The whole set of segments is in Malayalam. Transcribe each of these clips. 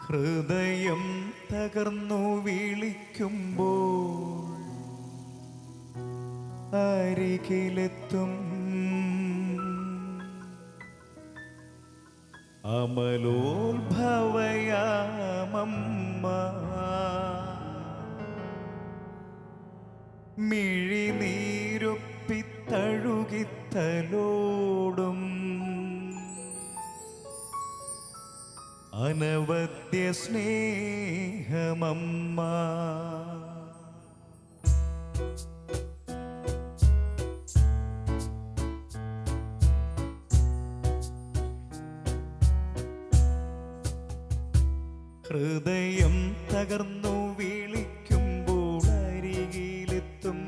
ഹൃദയം തകർന്നു വിളിക്കുമ്പോൾ അരികിലെത്തും അമലോത്ഭവയാമമ്മ. മിഴിനീരൊപ്പിത്തഴുകിത്തലോടും അനവദ്യ സ്നേഹമമ്മ. ഹൃദയം തകർന്നു വിളിക്കുമ്പോൾ അരികിലെത്തും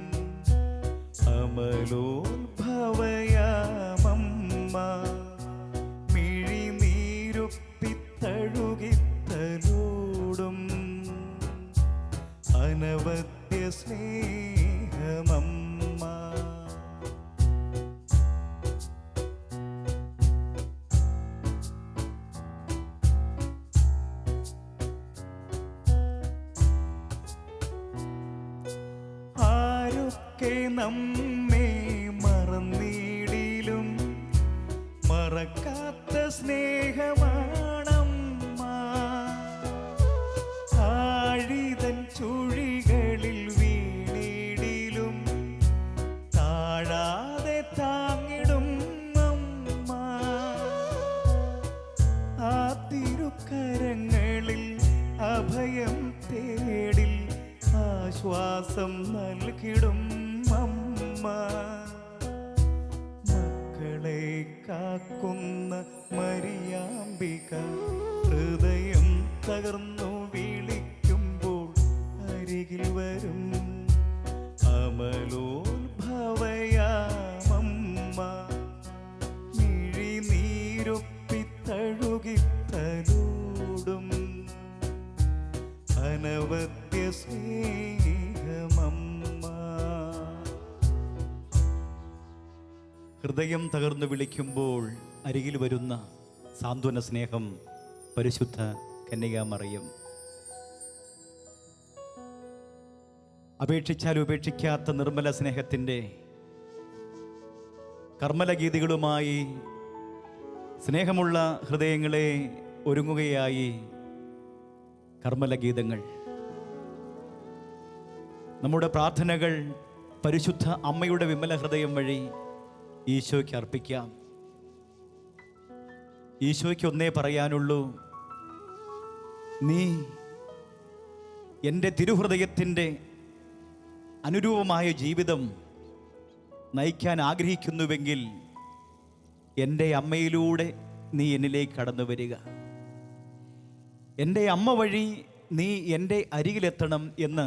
അമലോത്ഭവയാമമ്മ. മിഴിനീരൊപ്പിത്തഴുകിത്തലോടും അനവദ്യ സ്നേഹമമ്മ. ആരൊക്കെ നമ്മെ മറന്നിടിലും മറക്കാത്ത സ്നേഹമാണമ്മ. ആഴിതൻ ചുഴികളിൽ വീണിടിലും താഴാതെ താങ്ങിടും അമ്മ. ആ തിരുക്കരങ്ങളിൽ അഭയം തേടിൽ ആശ്വാസം നൽകിടും അമ്മ. മക്കളെ കാക്കുന്ന മരിയാമ്പിക ഹൃദയം തകർന്നു വിളിക്കുമ്പോൾ അരികിൽ വരും അമലോത്ഭവയാമമ്മ. മിഴിനീരൊപ്പിത്തഴുകിത്തലോടും അനവദ്യ സ്നേഹമമ്മ. ഹൃദയം തകർന്നു വിളിക്കുമ്പോൾ അരികിൽ വരുന്ന സാന്ത്വന സ്നേഹം പരിശുദ്ധ കന്യകാമറിയം. അപേക്ഷിച്ചാൽ ഉപേക്ഷിക്കാത്ത നിർമ്മല സ്നേഹത്തിൻ്റെ കർമ്മലഗീതികളുമായി സ്നേഹമുള്ള ഹൃദയങ്ങളെ ഒരുങ്ങുകയായി കർമ്മലഗീതങ്ങൾ. നമ്മുടെ പ്രാർത്ഥനകൾ പരിശുദ്ധ അമ്മയുടെ വിമല ഹൃദയം വഴി ഈശോയ്ക്ക് അർപ്പിക്കാം. ഈശോയ്ക്ക് ഒന്നേ പറയാനുള്ളൂ, നീ എൻ്റെ തിരുഹൃദയത്തിൻ്റെ അനുരൂപമായ ജീവിതം നയിക്കാൻ ആഗ്രഹിക്കുന്നുവെങ്കിൽ എൻ്റെ അമ്മയിലൂടെ നീ എന്നിലേക്ക് കടന്നു വരിക. എൻ്റെ അമ്മ വഴി നീ എൻ്റെ അരികിലെത്തണം എന്ന്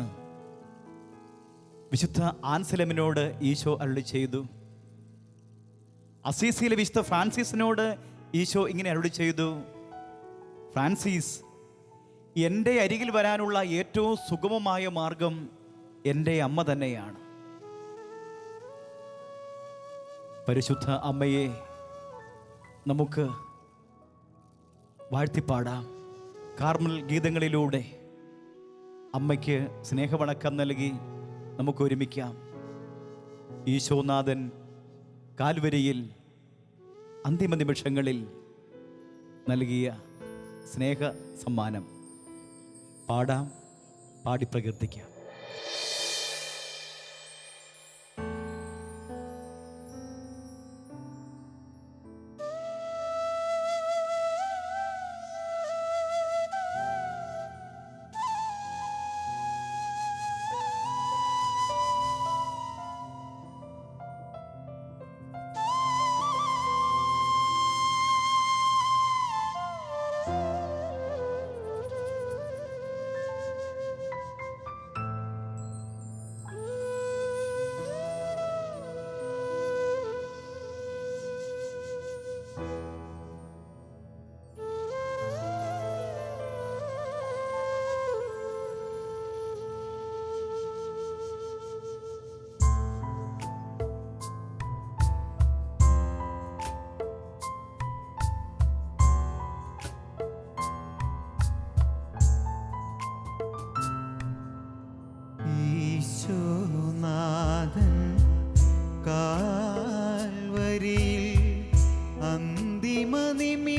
വിശുദ്ധ ആൻസലമിനോട് ഈശോ അരുളി ചെയ്തു. അസീസിയിലെ വിശുദ്ധ ഫ്രാൻസിസിനോട് ഈശോ ഇങ്ങനെ അരുളി ചെയ്തു, ഫ്രാൻസിസ്, എൻ്റെ അരികിൽ വരാനുള്ള ഏറ്റവും സുഗമമായ മാർഗം എൻ്റെ അമ്മ തന്നെയാണ്. പരിശുദ്ധ അമ്മയെ നമുക്ക് വാഴ്ത്തിപ്പാടാം. കാർമൽ ഗീതങ്ങളിലൂടെ അമ്മയ്ക്ക് സ്നേഹവണക്കം നൽകി നമുക്ക് ഒരുമിക്കാം. ഈശോനാഥൻ കാൽവരിയിൽ അന്തിമ നിമിഷങ്ങളിൽ നൽകിയ സ്നേഹ സമ്മാനം പാടാം, പാടി പ്രകീർത്തിക്കാം.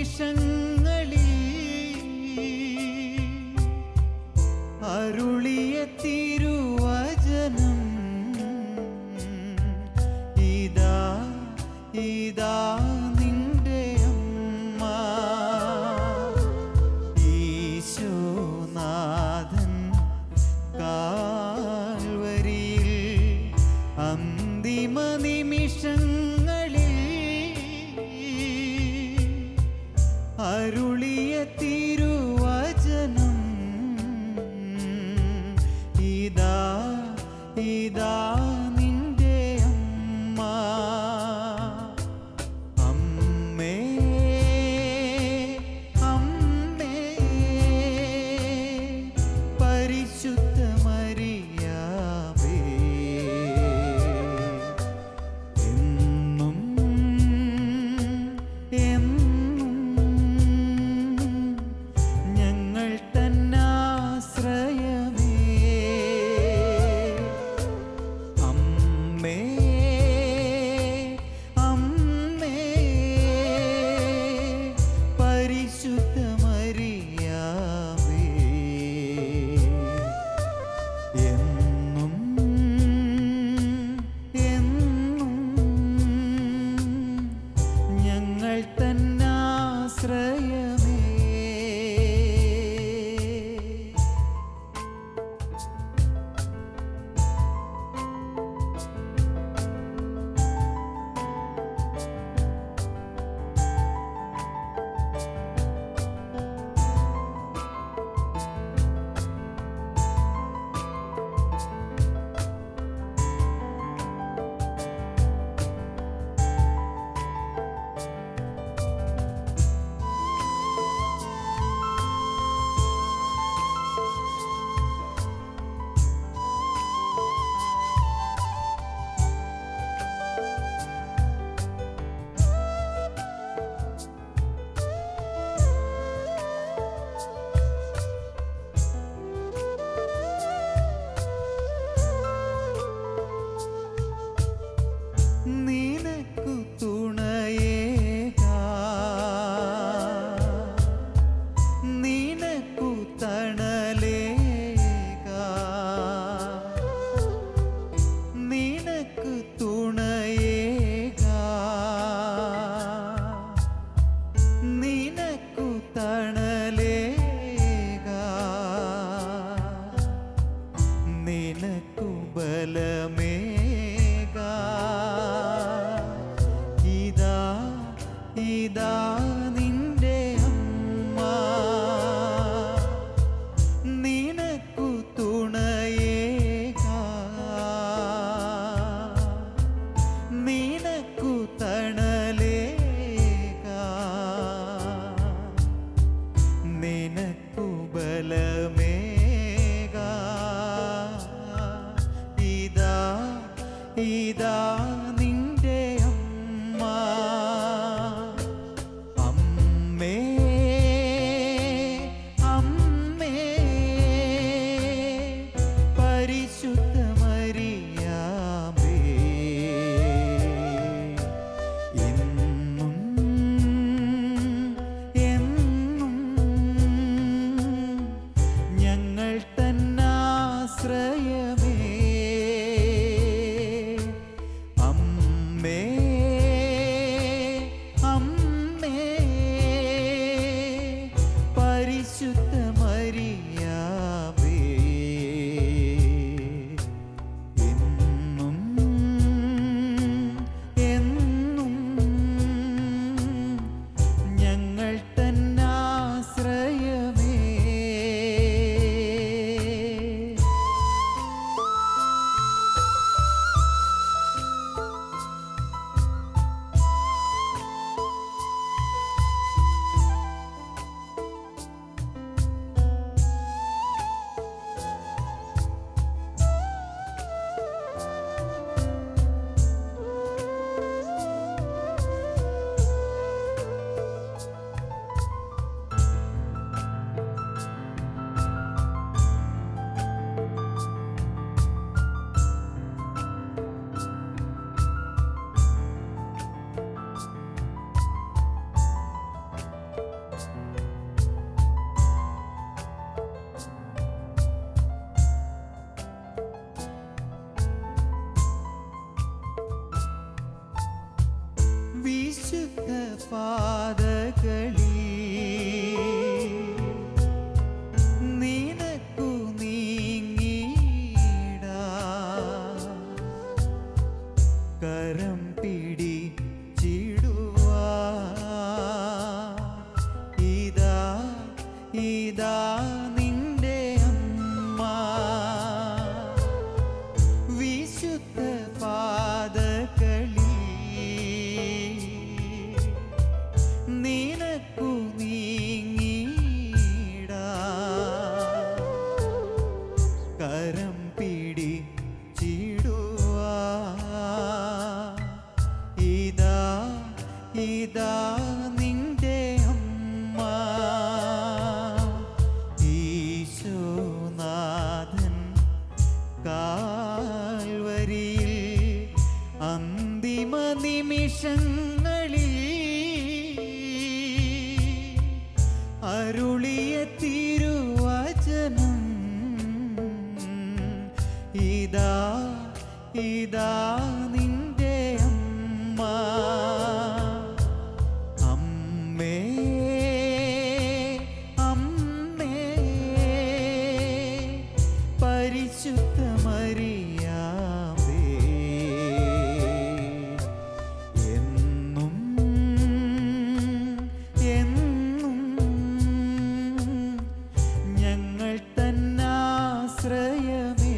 നിമിഷങ്ങളിൽ അരുളിയ തിരുവചനം ഇതാ ഇതാ നിന്റെ അമ്മ ഈശോനാഥൻ കാൽവരിയിൽ അന്തിമ നിമിഷങ്ങളിൽ അരുളിയ തിരുവചനം ഇതാ ഇതാ നിന്റെ അമ്മ അമ്മേ അമ്മേ പരിശുദ്ധ മറിയാമേ എന്നും എന്നും ഞങ്ങൾ തന്നാശ്രയമേ അമ്മേ അമ്മേ പരിശുദ്ധ മറിയാമേ എന്നും എന്നും ഞങ്ങൾ തന്നാശ്രയമേ. ഇതാ ഇതാ നിന്റെ അമ്മ വിശുദ്ധ പാദകളിൽ നിനക്കു നീങ്ങിടാ കരം പിടിച്ചിടുവാ ഇതാ ഇതാ നിന്റെ അമ്മ ഈശോനാഥൻ കാൽവരിയിൽ അന്തിമ നിമിഷങ്ങളിൽ അരുളിയ തിരുവചനം ഇതാ ഇതാ നിന്റെ അമ്മ അമ്മേ അമ്മേ പരിശുദ്ധ മറിയാമേ എന്നും എന്നും ഞങ്ങൾ തന്നാശ്രയമേ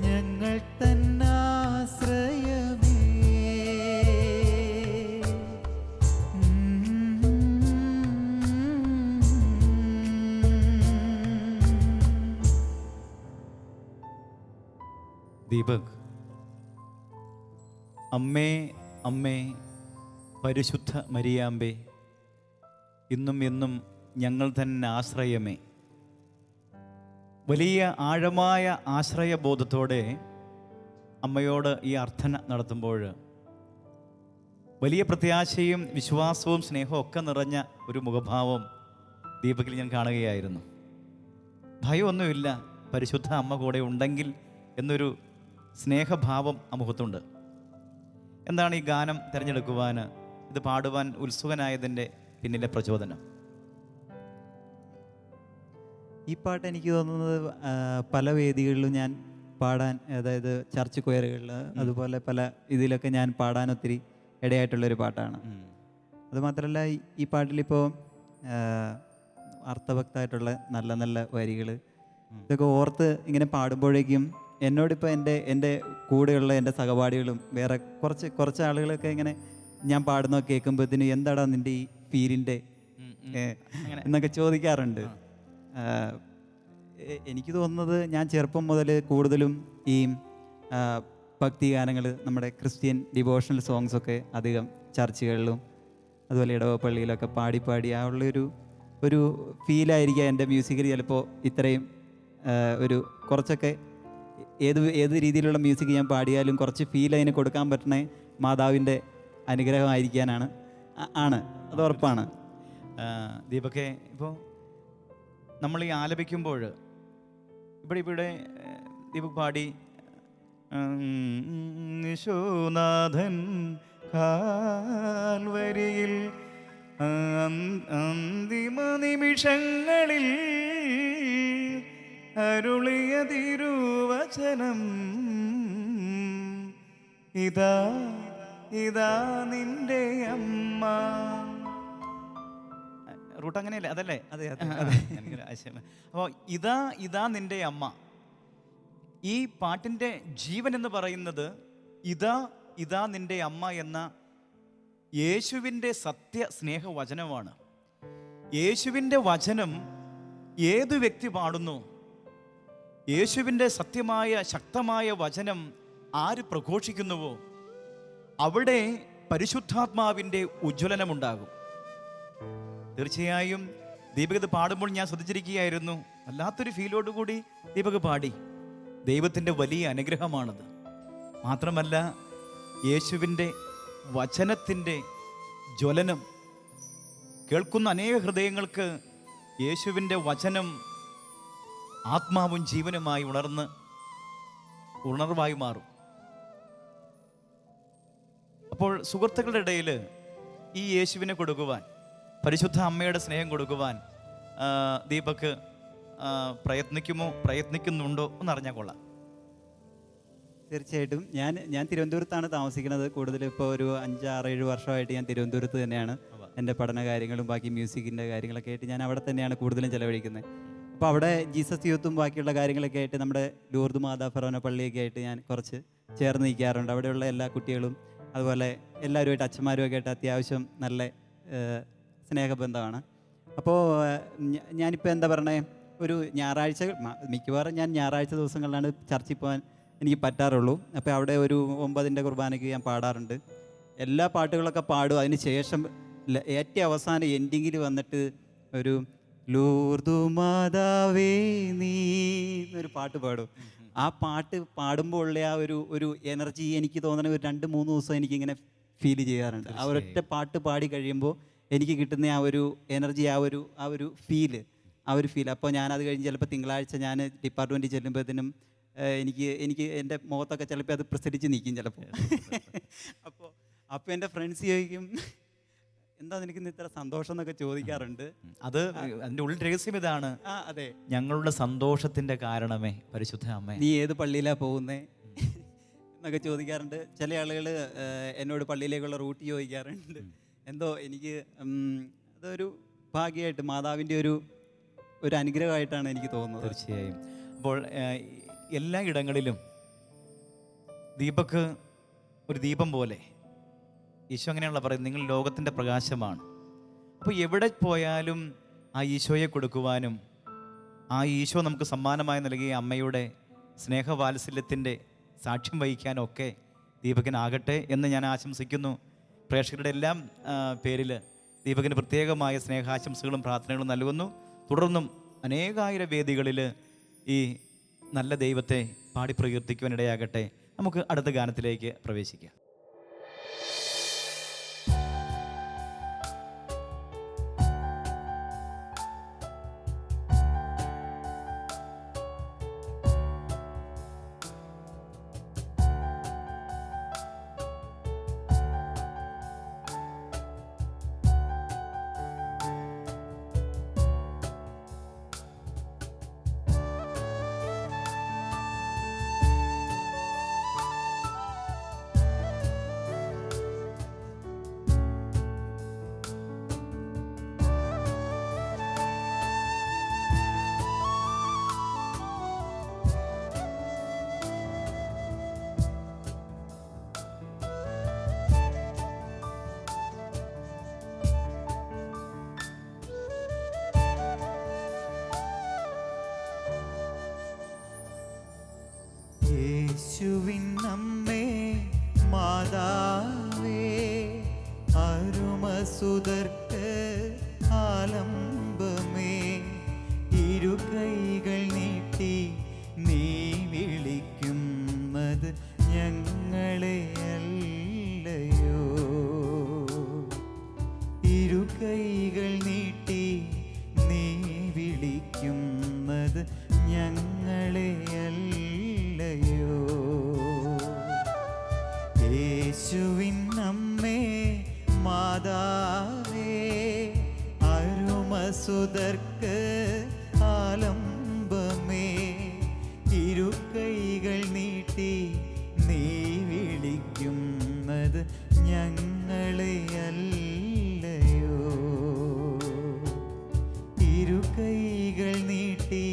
ഞങ്ങൾ തന്നാശ്രയമേ ദീപക്, അമ്മേ അമ്മേ പരിശുദ്ധ മരിയാമ്പേ, ഇന്നും എന്നും ഞങ്ങൾ തന്നെ ആശ്രയമേ. വലിയ ആഴമായ ആശ്രയബോധത്തോടെ അമ്മയോട് ഈ അർത്ഥന നടത്തുമ്പോൾ വലിയ പ്രത്യാശയും വിശ്വാസവും സ്നേഹവും ഒക്കെ നിറഞ്ഞ ഒരു മുഖഭാവം ദീപകിൽ ഞാൻ കാണുകയായിരുന്നു. ഭയമൊന്നുമില്ല, പരിശുദ്ധ അമ്മ കൂടെ ഉണ്ടെങ്കിൽ എന്നൊരു സ്നേഹഭാവം ആ മുഖത്തുണ്ട്. എന്താണ് ഈ ഗാനം തിരഞ്ഞെടുക്കുവാൻ, ഇത് പാടുവാൻ ഉത്സുകനായതിൻ്റെ പിന്നിലെ പ്രചോദനം? ഈ പാട്ട് എനിക്ക് തോന്നുന്നത് പല വേദികളിലും ഞാൻ പാടാൻ, അതായത് ചർച്ച് കൊയറുകളിൽ അതുപോലെ പല ഇതിലൊക്കെ ഞാൻ പാടാൻ ഒത്തിരി ഇടയായിട്ടുള്ളൊരു പാട്ടാണ്. അതുമാത്രമല്ല ഈ പാട്ടിലിപ്പോൾ അർത്ഥവത്തായിട്ടുള്ള നല്ല നല്ല വരികൾ ഇതൊക്കെ ഓർത്ത് ഇങ്ങനെ പാടുമ്പോഴേക്കും എന്നോടിപ്പോൾ എൻ്റെ കൂടെയുള്ള എൻ്റെ സഹപാഠികളും വേറെ കുറച്ച് ആളുകളൊക്കെ ഇങ്ങനെ ഞാൻ പാടുന്നതൊക്കെ കേൾക്കുമ്പോഴത്തേന് എന്താടാ നിൻ്റെ ഈ ഫീലിൻ്റെ എന്നൊക്കെ ചോദിക്കാറുണ്ട്. എനിക്ക് തോന്നുന്നത് ഞാൻ ചെറുപ്പം മുതൽ കൂടുതലും ഈ ഭക്തിഗാനങ്ങൾ, നമ്മുടെ ക്രിസ്ത്യൻ ഡിവോഷണൽ സോങ്സൊക്കെ അധികം ചർച്ചുകളിലും അതുപോലെ ഇടവപ്പള്ളിയിലൊക്കെ പാടി ആ ഒരു ഫീലായിരിക്കാം എൻ്റെ മ്യൂസിക്കിൽ ചിലപ്പോൾ ഇത്രയും ഒരു കുറച്ചൊക്കെ ഏത് രീതിയിലുള്ള മ്യൂസിക് ഞാൻ പാടിയാലും കുറച്ച് ഫീൽ അതിന് കൊടുക്കാൻ പറ്റണ മാതാവിൻ്റെ അനുഗ്രഹമായിരിക്കാനാണ് അത് ഉറപ്പാണ്. ദീപക്കെ, ഇപ്പോൾ നമ്മൾ ഈ ആലപിക്കുമ്പോൾ ഇവിടെ ദീപക് പാടി യേശുനാഥൻ കാൽവരിയിൽ അന്തിമ നിമിഷങ്ങളിൽ അരുളിയ തിരുവചനം ഇതാ ഇതാ നിന്റെ അമ്മ. റൂട്ട് അങ്ങനെയല്ലേ? അതല്ലേ? അതെ. അപ്പോൾ ഇതാ നിന്റെ അമ്മ. ഈ പാട്ടിൻ്റെ ജീവൻ എന്ന് പറയുന്നത് ഇതാ നിന്റെ അമ്മ എന്ന യേശുവിൻ്റെ സത്യ സ്നേഹവചനമാണ്. യേശുവിൻ്റെ വചനം ഏതു വ്യക്തി പാടുന്നു, യേശുവിൻ്റെ സത്യമായ ശക്തമായ വചനം ആര് പ്രഘോഷിക്കുന്നുവോ അവിടെ പരിശുദ്ധാത്മാവിൻ്റെ ഉജ്ജ്വലനമുണ്ടാകും. തീർച്ചയായും ദീപക് ഇത് പാടുമ്പോൾ ഞാൻ ശ്രദ്ധിച്ചിരിക്കുകയായിരുന്നു. വല്ലാത്തൊരു ഫീലോടുകൂടി ദീപക് പാടി. ദൈവത്തിൻ്റെ വലിയ അനുഗ്രഹമാണത്. മാത്രമല്ല യേശുവിൻ്റെ വചനത്തിൻ്റെ ജ്വലനം കേൾക്കുന്ന അനേക ഹൃദയങ്ങൾക്ക് യേശുവിൻ്റെ വചനം ആത്മാവും ജീവനുമായി ഉണർവായി മാറും. അപ്പോൾ സുഹൃത്തുക്കളുടെ ഇടയിൽ ഈ യേശുവിനെ കൊടുക്കുവാൻ, പരിശുദ്ധ അമ്മയുടെ സ്നേഹം കൊടുക്കുവാൻ ദീപക് പ്രയത്നിക്കുന്നുണ്ടോ എന്നറിഞ്ഞാൽ കൊള്ളാം. തീർച്ചയായിട്ടും ഞാൻ തിരുവനന്തപുരത്താണ് താമസിക്കുന്നത്. കൂടുതൽ ഇപ്പോൾ ഒരു 5-6-7 വർഷമായിട്ട് ഞാൻ തിരുവനന്തപുരത്ത് തന്നെയാണ് എൻ്റെ പഠന കാര്യങ്ങളും ബാക്കി മ്യൂസിക്കിൻ്റെ കാര്യങ്ങളൊക്കെ ആയിട്ട് ഞാൻ അവിടെ തന്നെയാണ് കൂടുതലും ചിലവഴിക്കുന്നത്. അപ്പോൾ അവിടെ ജീസസ് യൂത്തും ബാക്കിയുള്ള കാര്യങ്ങളൊക്കെ ആയിട്ട് നമ്മുടെ ലൂർദ് മാതാ ഫെറോന പള്ളിയൊക്കെ ആയിട്ട് ഞാൻ കുറച്ച് ചേർന്ന് നിൽക്കാറുണ്ട്. അവിടെയുള്ള എല്ലാ കുട്ടികളും അതുപോലെ എല്ലാവരുമായിട്ട് അച്ഛന്മാരുമൊക്കെ ആയിട്ട് അത്യാവശ്യം നല്ല സ്നേഹബന്ധമാണ്. അപ്പോൾ ഞാനിപ്പോൾ എന്താ പറയണേ, ഒരു ഞായറാഴ്ച മിക്കവാറും ഞാൻ ഞായറാഴ്ച ദിവസങ്ങളിലാണ് ചർച്ചിൽ പോകാൻ എനിക്ക് പറ്റാറുള്ളൂ. അപ്പോൾ അവിടെ ഒരു 9ൻ്റെ കുർബാനയ്ക്ക് ഞാൻ പാടാറുണ്ട്. എല്ലാ പാട്ടുകളൊക്കെ പാടും. അതിന് ശേഷം ഏറ്റവും അവസാനം എൻഡിങ്ങിൽ വന്നിട്ട് ഒരു ലൂർദു മാതാവേ നീ എന്നൊരു പാട്ട് പാടും. ആ പാട്ട് പാടുമ്പോൾ ഉള്ള ആ ഒരു എനർജി എനിക്ക് തോന്നുന്ന ഒരു 2-3 ദിവസം എനിക്കിങ്ങനെ ഫീൽ ചെയ്യാറുണ്ട്. ആ ഒരൊറ്റ പാട്ട് പാടി കഴിയുമ്പോൾ എനിക്ക് കിട്ടുന്ന ആ ഒരു എനർജി, ആ ഒരു ഫീല്. അപ്പോൾ ഞാനത് കഴിഞ്ഞ് ചിലപ്പോൾ തിങ്കളാഴ്ച ഞാൻ ഡിപ്പാർട്ട്മെൻറ്റിൽ ചെല്ലുമ്പോഴത്തേനും എനിക്ക് എൻ്റെ മുഖത്തൊക്കെ ചിലപ്പോൾ അത് പ്രസരിച്ച് നിൽക്കും ചിലപ്പോൾ. അപ്പോൾ എൻ്റെ ഫ്രണ്ട്സ് ചോദിക്കും, എന്താ നിനക്ക് ഇത്ര സന്തോഷം എന്നൊക്കെ ചോദിക്കാറുണ്ട്. അത് അതിൻ്റെ ഉള്ളിൽ രഹസ്യം ഇതാണ്. അതെ, ഞങ്ങളുടെ സന്തോഷത്തിൻ്റെ കാരണമേ പരിശുദ്ധ അമ്മേ, നീ ഏത് പള്ളിയിലാണ് പോകുന്നേ എന്നൊക്കെ ചോദിക്കാറുണ്ട്. ചില ആളുകൾ എന്നോട് പള്ളിയിലേക്കുള്ള റൂട്ട് ചോദിക്കാറുണ്ട്. എന്തോ എനിക്ക് അതൊരു ഭാഗ്യമായിട്ട് മാതാവിൻ്റെ ഒരു അനുഗ്രഹമായിട്ടാണ് എനിക്ക് തോന്നുന്നത്. തീർച്ചയായും. അപ്പോൾ എല്ലാ ഇടങ്ങളിലും ദീപക്ക് ഒരു ദീപം പോലെ, ഈശോ അങ്ങനെയാണല്ലോ പറയുന്നത്, നിങ്ങൾ ലോകത്തിൻ്റെ പ്രകാശമാണ്. അപ്പോൾ എവിടെ പോയാലും ആ ഈശോയെ കൊടുക്കുവാനും ആ ഈശോ നമുക്ക് സമ്മാനമായി നൽകിയ അമ്മയുടെ സ്നേഹവാത്സല്യത്തിൻ്റെ സാക്ഷ്യം വഹിക്കാനും ഒക്കെ ദീപകിനാകട്ടെ എന്ന് ഞാൻ ആശംസിക്കുന്നു. പ്രേക്ഷകരുടെ എല്ലാം പേരിൽ ദീപകിന് പ്രത്യേകമായ സ്നേഹാശംസകളും പ്രാർത്ഥനകളും നൽകുന്നു. തുടർന്നും അനേകായിരം വേദികളിൽ ഈ നല്ല ദൈവത്തെ പാടി പ്രകീർത്തിക്കുവാനിടയാകട്ടെ. നമുക്ക് അടുത്ത ഗാനത്തിലേക്ക് പ്രവേശിക്കാം. യേശുവിൻ അമ്മേ മാതാവേ, അരുമസുതർക്ക് ആലംബമേ, ഇരുകൈകൾ നീട്ടി നീ വിളിക്കുന്നത് ഞങ്ങളെ അല്ലയോ. ഇരുകൈകൾ നീട്ടി നീ വിളിക്കുന്നത് ഞങ്ങളെ അല്ലയോ. യേശുവിൻ അമ്മേ മാതാവേ, അരുമസുതർക്ക് ആലംബമേ, ഇരുകൈകൾ നീട്ടി നീ വിളിക്കുന്നത് ഞങ്ങളെ അല്ലയോ. ഇരുകൈകൾ നീട്ടി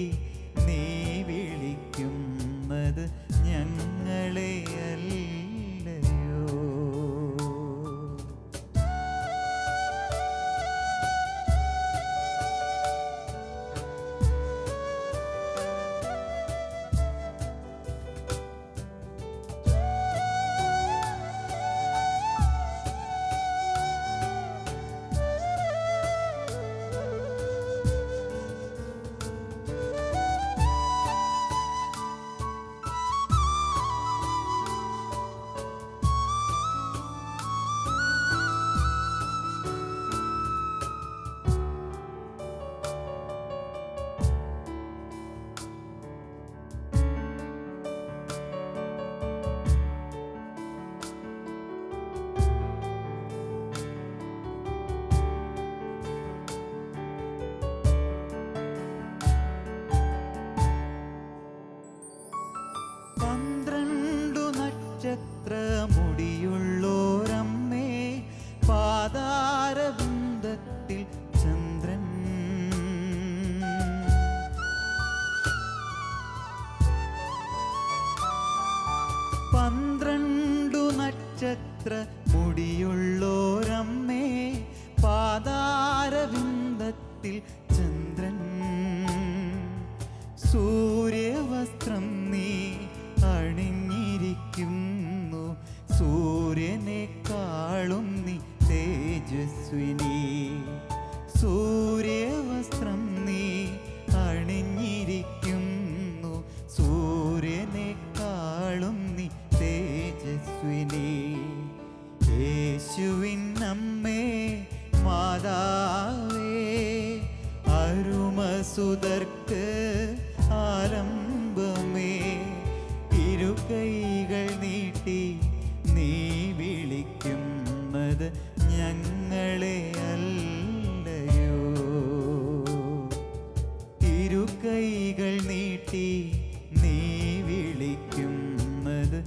നീ വിളിക്കുന്നത് ഞങ്ങളെ അല്ലയോ. തേജസ്വിനി. സൂര്യവസ്ത്രം നീ അണിഞ്ഞിരിക്കുന്നു, സൂര്യനേക്കാളും നീ തേജസ്വിനി. യേശുവിൻ അമ്മേ മാതാവേ, അരുമസുതർക്ക് ആലംബമേ, ഇരുകൈകൾ നീട്ടി നീ വിളിക്കുന്നത് ഞങ്ങളെ അല്ലയോ. ഇരുകൈകൾ നീട്ടി നീ വിളിക്കുന്നത്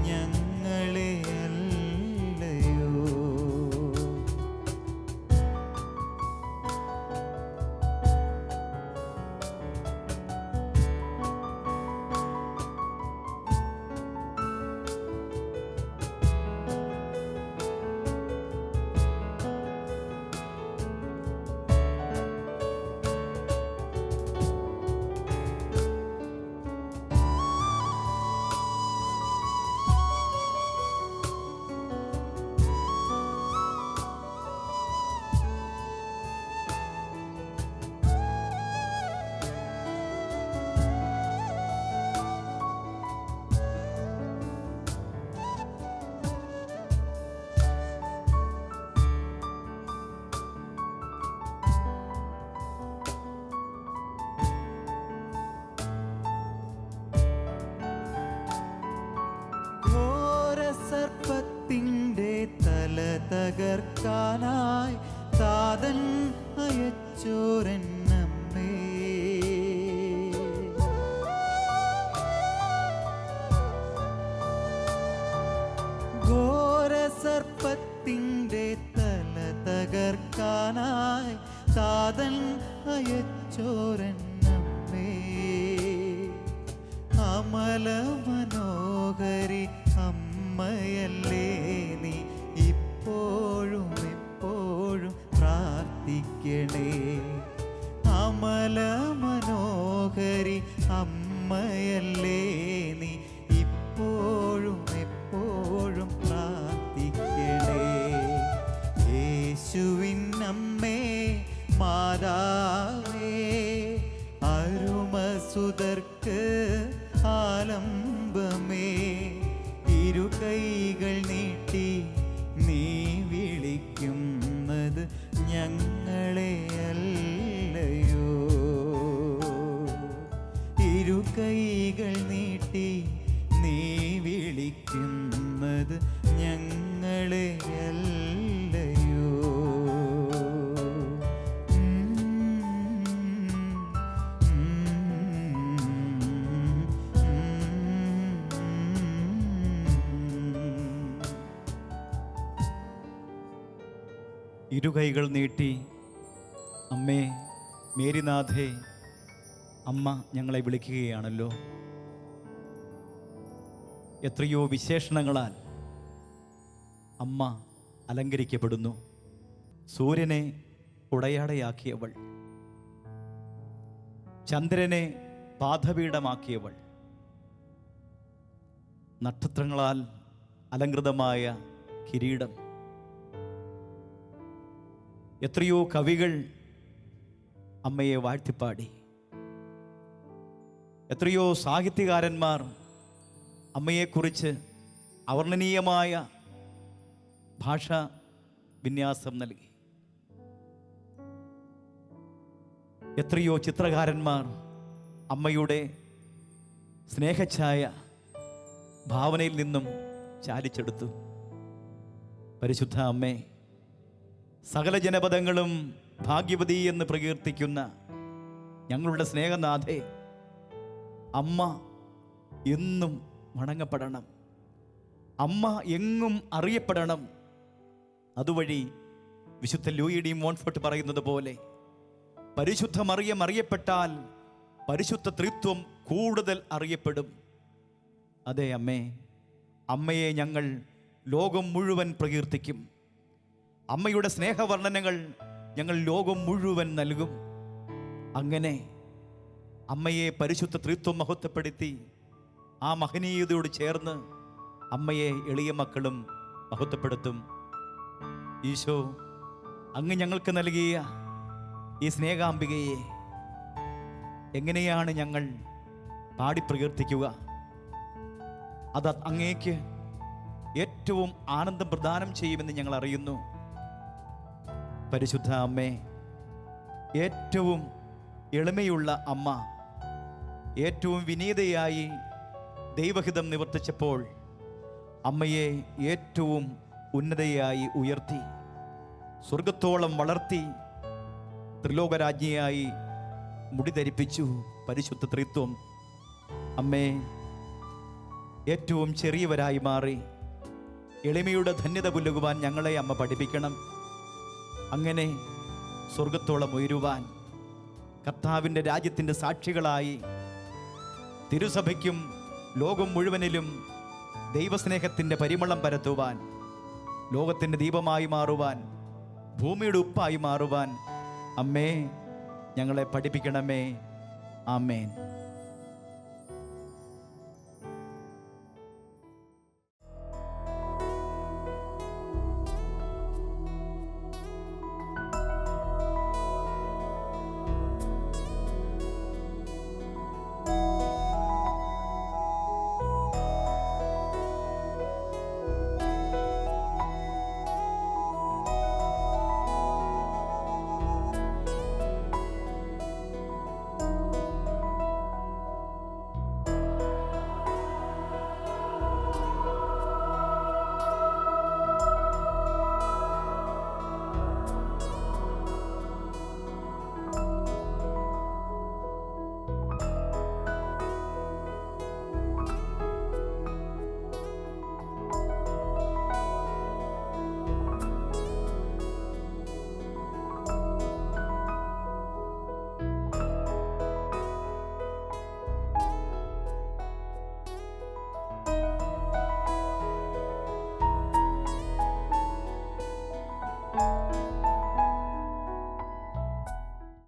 ഞങ്ങളെ അല്ലയോ. സർപ്പത്തിൻ്റെ തല തകർക്കാനായി താതൻ അയച്ചോരെന്നമ്മേ. ഘോര സർപ്പത്തിൻ്റെ തല തകർക്കാനായി താതൻ അയച്ചോരെന്നമ്മേ. അമല മനോഹരി അമ്മയല്ലേ നീ, ഇപ്പോഴും എപ്പോഴും പ്രാർത്ഥിക്കണേ. അമല മനോഹരി അമ്മയല്ലേ നീ, ഇപ്പോഴും എപ്പോഴും പ്രാർത്ഥിക്കണേ. യേശുവിൻ അമ്മേ മാതാവേ, അരുമസുതർക്ക് ആലംബമേ, ഇരുകൈകൾ നീട്ടി നീ വിളിക്കുന്നത് ഞങ്ങളെ അല്ലയോ. ഇരുകൈകൾ നീട്ടി നീ വിളിക്കുന്നത് ഞങ്ങളെ അല്ലയോ. ഇരുകൈകൾ നീട്ടി അമ്മേ മേരിനാഥേ, അമ്മ ഞങ്ങളെ വിളിക്കുകയാണല്ലോ. എത്രയോ വിശേഷണങ്ങളാൽ അമ്മ അലങ്കരിക്കപ്പെടുന്നു. സൂര്യനെ ഉടയാടയാക്കിയവൾ, ചന്ദ്രനെ പാദപീഠമാക്കിയവൾ, നക്ഷത്രങ്ങളാൽ അലങ്കൃതമായ കിരീടം. എത്രയോ കവികൾ അമ്മയെ വാഴ്ത്തിപ്പാടി. എത്രയോ സാഹിത്യകാരന്മാർ അമ്മയെക്കുറിച്ച് അവർണ്ണനീയമായ ഭാഷ വിന്യാസം നൽകി. എത്രയോ ചിത്രകാരന്മാർ അമ്മയുടെ സ്നേഹഛായ ഭാവനയിൽ നിന്നും ചാലിച്ചെടുത്തു. പരിശുദ്ധ അമ്മേ, സകല ജനപദങ്ങളും ഭാഗ്യവതി എന്ന് പ്രകീർത്തിക്കുന്ന ഞങ്ങളുടെ സ്നേഹനാഥേ, അമ്മ എന്നും വണങ്ങപ്പെടണം, അമ്മ എങ്ങും അറിയപ്പെടണം. അതുവഴി വിശുദ്ധ ലൂയി ഡി മോൺഫോർട്ട് പറയുന്നത് പോലെ, പരിശുദ്ധ മറിയം അറിയപ്പെട്ടാൽ പരിശുദ്ധ ത്രിത്വം കൂടുതൽ അറിയപ്പെടും. അതെ അമ്മേ, അമ്മയെ ഞങ്ങൾ ലോകം മുഴുവൻ പ്രകീർത്തിക്കും. അമ്മയുടെ സ്നേഹവർണ്ണനകൾ ഞങ്ങൾ ലോകം മുഴുവൻ നൽകും. അങ്ങനെ അമ്മയെ പരിശുദ്ധ ത്രിത്വം മഹത്വപ്പെടുത്തി ആ മഹനീയതയോട് ചേർന്ന് അമ്മയെ എളിയ മക്കളും മഹത്വപ്പെടുത്തും. ഈശോ അങ്ങ് ഞങ്ങൾക്ക് നൽകിയ ഈ സ്നേഹാംബികയെ എങ്ങനെയാണ് ഞങ്ങൾ പാടിപ്രകീർത്തിക്കുക? അത് അങ്ങേക്ക് ഏറ്റവും ആനന്ദം പ്രദാനം ചെയ്യുമെന്ന് ഞങ്ങൾ അറിയുന്നു. പരിശുദ്ധ അമ്മേ, ഏറ്റവും എളിമയുള്ള അമ്മ ഏറ്റവും വിനീതയായി ദൈവഹിതം നിവർത്തിച്ചപ്പോൾ അമ്മയെ ഏറ്റവും ഉന്നതയായി ഉയർത്തി സ്വർഗത്തോളം വളർത്തി ത്രിലോകരാജ്ഞിയായി മുടി ധരിപ്പിച്ചു പരിശുദ്ധ ത്രിത്വം. അമ്മേ, ഏറ്റവും ചെറിയവരായി മാറി എളിമയുടെ ധന്യത പുലുകുവാൻ ഞങ്ങളെ അമ്മ പഠിപ്പിക്കണം. അങ്ങനെ സ്വർഗത്തോളം ഉയരുവാൻ, കർത്താവിൻ്റെ രാജ്യത്തിൻ്റെ സാക്ഷികളായി തിരുസഭയ്ക്കും ലോകം മുഴുവനിലും ദൈവസ്നേഹത്തിൻ്റെ പരിമളം പരത്തുവാൻ, ലോകത്തിൻ്റെ ദീപമായി മാറുവാൻ, ഭൂമിയുടെ ഉപ്പായി മാറുവാൻ അമ്മേ ഞങ്ങളെ പഠിപ്പിക്കണമേ. ആമേൻ.